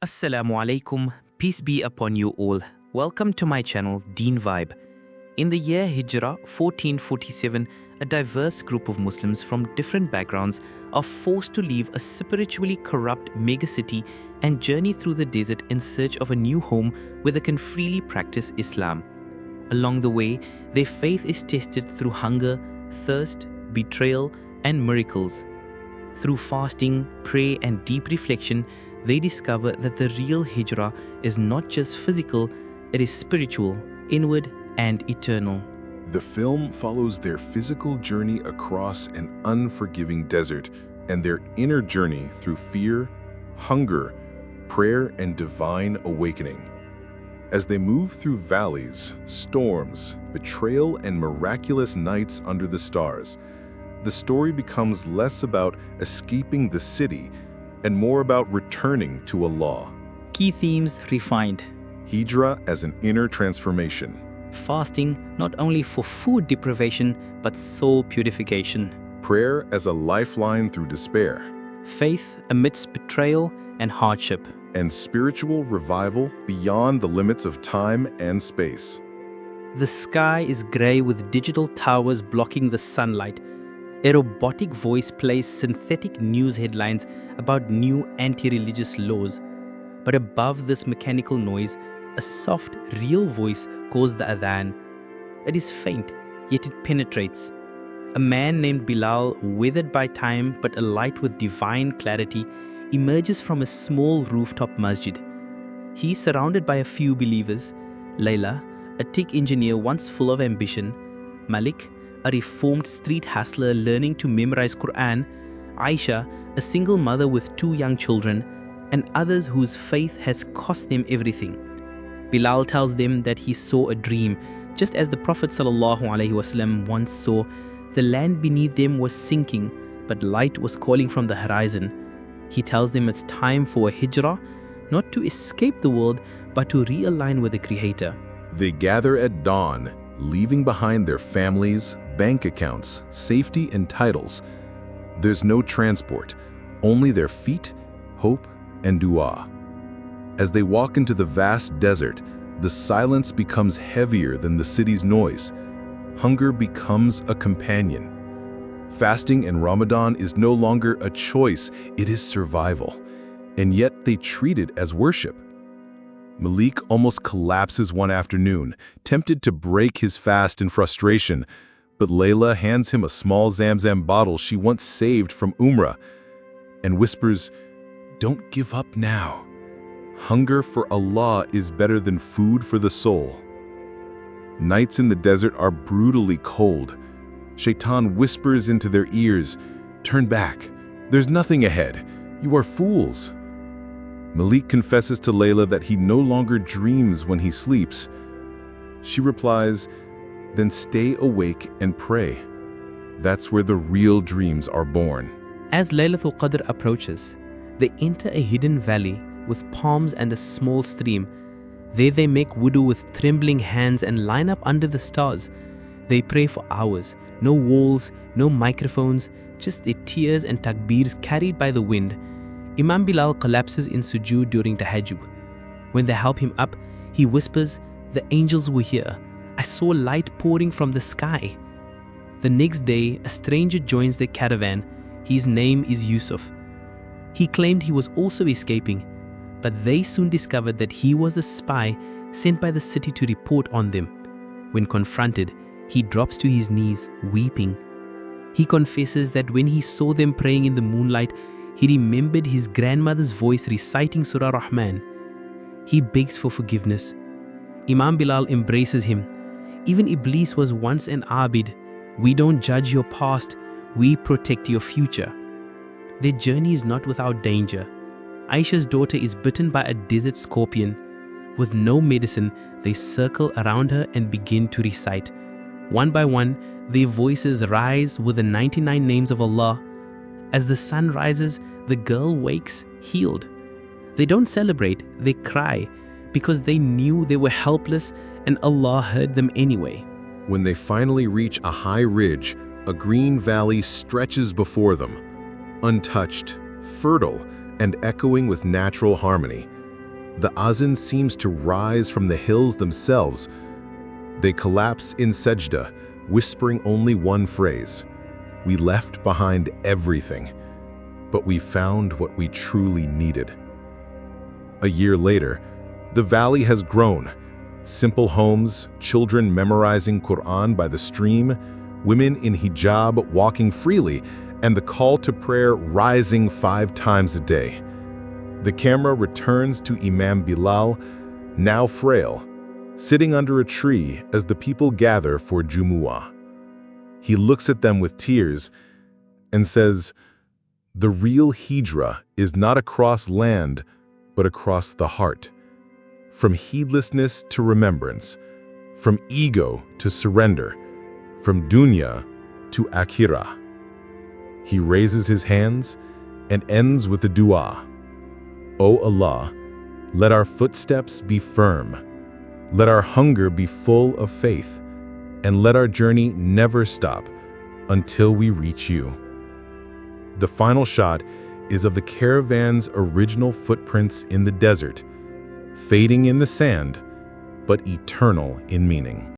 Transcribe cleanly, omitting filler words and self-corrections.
Assalamu alaikum, peace be upon you all. Welcome to my channel DeenVibe. In the year Hijrah 1447, a diverse group of Muslims from different backgrounds are forced to leave a spiritually corrupt megacity and journey through the desert in search of a new home where they can freely practice Islam. Along the way, their faith is tested through hunger, thirst, betrayal, and miracles. Through fasting, prayer, and deep reflection, they discover that the real Hijrah is not just physical, it is spiritual, inward, and eternal. The film follows their physical journey across an unforgiving desert and their inner journey through fear, hunger, prayer, and divine awakening. As they move through valleys, storms, betrayal, and miraculous nights under the stars, the story becomes less about escaping the city and more about returning to Allah. Key themes refined. Hijrah as an inner transformation. Fasting not only for food deprivation but soul purification. Prayer as a lifeline through despair. Faith amidst betrayal and hardship. And spiritual revival beyond the limits of time and space. The sky is grey with digital towers blocking the sunlight. A robotic voice plays synthetic news headlines about new anti-religious laws. But above this mechanical noise, a soft, real voice calls the adhan. It is faint, yet it penetrates. A man named Bilal, weathered by time but alight with divine clarity, emerges from a small rooftop masjid. He is surrounded by a few believers: Layla, a tech engineer once full of ambition; Malik, a reformed street hustler learning to memorize Quran; Aisha, a single mother with 2 young children; and others whose faith has cost them everything. Bilal tells them that he saw a dream, just as the Prophet ﷺ once saw. The land beneath them was sinking, but light was calling from the horizon. He tells them it's time for a hijrah, not to escape the world, but to realign with the Creator. They gather at dawn, leaving behind their families, bank accounts, safety, and titles. There's no transport, only their feet, hope, and dua. As they walk into the vast desert, the silence becomes heavier than the city's noise. Hunger becomes a companion. Fasting in Ramadan is no longer a choice, it is survival. And yet they treat it as worship. Malik almost collapses one afternoon, tempted to break his fast in frustration, but Layla hands him a small Zamzam bottle she once saved from Umrah and whispers, "Don't give up now. Hunger for Allah is better than food for the soul." Nights in the desert are brutally cold. Shaitan whispers into their ears, "Turn back. There's nothing ahead. You are fools." Malik confesses to Layla that he no longer dreams when he sleeps. She replies, "Then stay awake and pray. That's where the real dreams are born." As Laylatul Qadr approaches, they enter a hidden valley with palms and a small stream. There they make wudu with trembling hands and line up under the stars. They pray for hours. No walls, no microphones, just their tears and takbeers carried by the wind. Imam Bilal collapses in sujood during tahajjud. When they help him up, he whispers, "The angels were here. I saw light pouring from the sky." The next day, a stranger joins their caravan. His name is Yusuf. He claimed he was also escaping, but they soon discovered that he was a spy sent by the city to report on them. When confronted, he drops to his knees, weeping. He confesses that when he saw them praying in the moonlight, he remembered his grandmother's voice reciting Surah Rahman. He begs for forgiveness. Imam Bilal embraces him. "Even Iblis was once an Abid. We don't judge your past, we protect your future." Their journey is not without danger. Aisha's daughter is bitten by a desert scorpion. With no medicine, they circle around her and begin to recite. One by one, their voices rise with the 99 names of Allah. As the sun rises, the girl wakes healed. They don't celebrate, they cry, because they knew they were helpless and Allah heard them anyway. When they finally reach a high ridge, a green valley stretches before them, untouched, fertile, and echoing with natural harmony. The azan seems to rise from the hills themselves. They collapse in sajda, whispering only one phrase. We left behind everything, but we found what we truly needed. A year later, the valley has grown. Simple homes, children memorizing Quran by the stream, women in hijab walking freely, and the call to prayer rising 5 times a day. The camera returns to Imam Bilal, now frail, sitting under a tree as the people gather for Jumu'ah. He looks at them with tears and says, "The real Hijrah is not across land, but across the heart. From heedlessness to remembrance, from ego to surrender, from dunya to akhirah." He raises his hands and ends with a dua. "O Allah, let our footsteps be firm, let our hunger be full of faith, and let our journey never stop until we reach you." The final shot is of the caravan's original footprints in the desert, fading in the sand, but eternal in meaning.